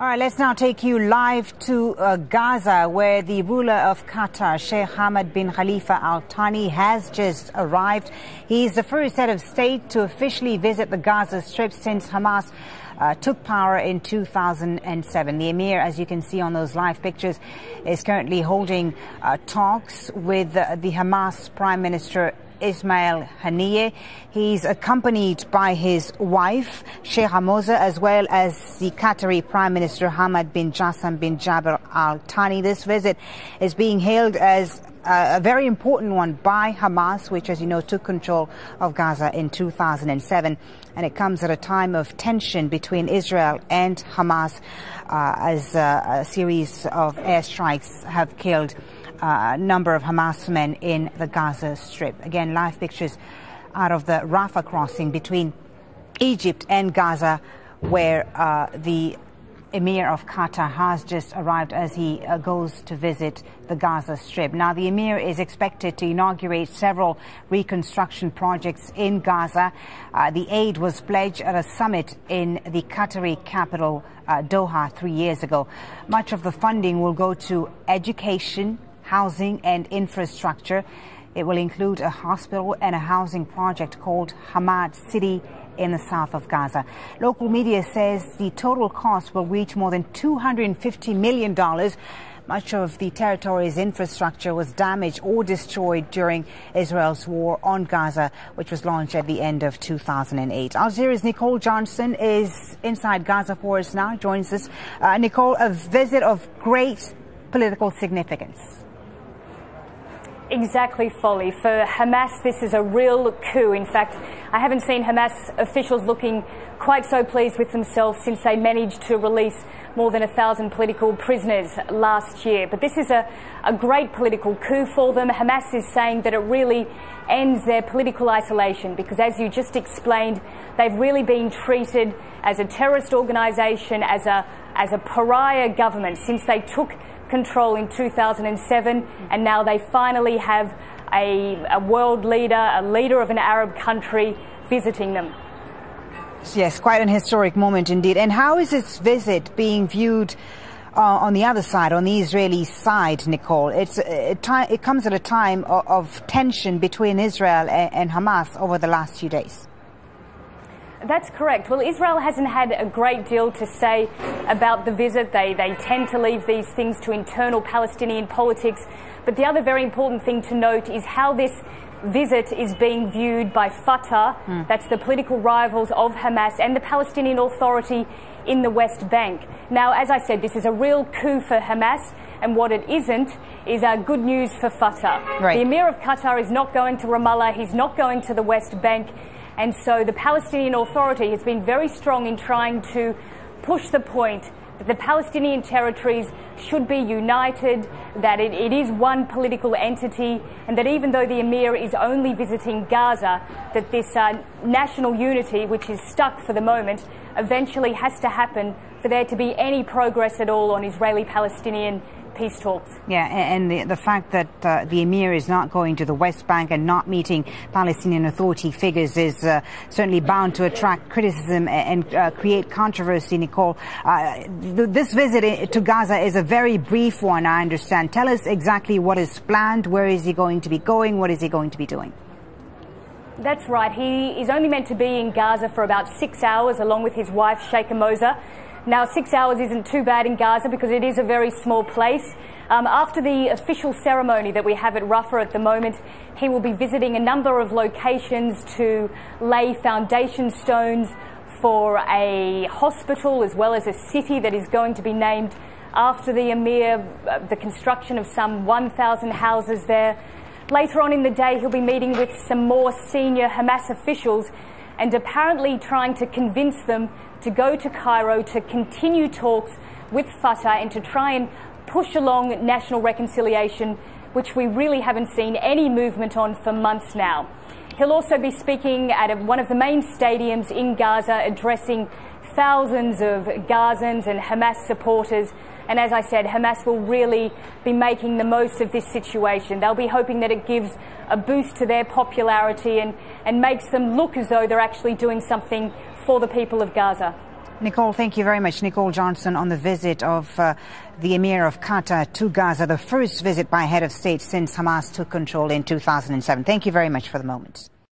All right, let's now take you live to Gaza, where the ruler of Qatar, Sheikh Hamad bin Khalifa Al Thani, has just arrived. He's the first head of state to officially visit the Gaza Strip since Hamas took power in 2007. The emir, as you can see on those live pictures, is currently holding talks with the Hamas Prime Minister Ismail Haniyeh. He's accompanied by his wife, Sheikh Hamoza, as well as the Qatari Prime Minister Hamad bin Jassam bin Jaber Al Thani. This visit is being hailed as a very important one by Hamas, which, as you know, took control of Gaza in 2007. And it comes at a time of tension between Israel and Hamas, as a series of airstrikes have killed a number of Hamas men in the Gaza Strip. Again, live pictures out of the Rafah crossing between Egypt and Gaza, where the Emir of Qatar has just arrived as he goes to visit the Gaza Strip. Now, the Emir is expected to inaugurate several reconstruction projects in Gaza. The aid was pledged at a summit in the Qatari capital, Doha, 3 years ago. Much of the funding will go to education, housing and infrastructure. It will include a hospital and a housing project called Hamad City in the south of Gaza. Local media says the total cost will reach more than $250 million. Much of the territory's infrastructure was damaged or destroyed during Israel's war on Gaza, which was launched at the end of 2008. Al Jazeera's Nicole Johnson is inside Gaza for us now, joins us. Nicole, a visit of great political significance. Exactly, Folly. For Hamas, this is a real coup. In fact, I haven't seen Hamas officials looking quite so pleased with themselves since they managed to release more than 1,000 political prisoners last year. But this is a great political coup for them. Hamas is saying that it really ends their political isolation because, as you just explained, they've really been treated as a terrorist organisation, as a pariah government since they took control in 2007, and now they finally have a world leader, a leader of an Arab country visiting them. Yes, quite an historic moment indeed. And how is this visit being viewed on the other side, on the Israeli side, Nicole? It comes at a time of tension between Israel and Hamas over the last few days. That's correct. Well, Israel hasn't had a great deal to say about the visit. They tend to leave these things to internal Palestinian politics. But the other very important thing to note is how this visit is being viewed by Fatah, that's the political rivals of Hamas, and the Palestinian Authority in the West Bank. Now, as I said, this is a real coup for Hamas, and what it isn't is good news for Fatah. Right. The Emir of Qatar is not going to Ramallah, he's not going to the West Bank. And so the Palestinian Authority has been very strong in trying to push the point that the Palestinian territories should be united, that it is one political entity, and that even though the Emir is only visiting Gaza, that this national unity, which is stuck for the moment, eventually has to happen for there to be any progress at all on Israeli-Palestinian peace talks. Yeah, and the fact that the Emir is not going to the West Bank and not meeting Palestinian Authority figures is certainly bound to attract criticism and create controversy, Nicole. This visit to Gaza is a very brief one, I understand. Tell us exactly what is planned, where is he going to be going, what is he going to be doing? That's right. He is only meant to be in Gaza for about 6 hours along with his wife, Sheikh Hamoza. Now, 6 hours isn't too bad in Gaza because it is a very small place. After the official ceremony that we have at Rafah at the moment, he will be visiting a number of locations to lay foundation stones for a hospital as well as a city that is going to be named after the Emir, the construction of some 1,000 houses there. Later on in the day, he'll be meeting with some more senior Hamas officials and apparently trying to convince them to go to Cairo to continue talks with Fatah and to try and push along national reconciliation, which we really haven't seen any movement on for months now. He'll also be speaking at one of the main stadiums in Gaza, addressing thousands of Gazans and Hamas supporters. And as I said, Hamas will really be making the most of this situation. They'll be hoping that it gives a boost to their popularity and makes them look as though they're actually doing something for the people of Gaza. Nicole, thank you very much. Nicole Johnson on the visit of the Emir of Qatar to Gaza, the first visit by head of state since Hamas took control in 2007. Thank you very much for the moment.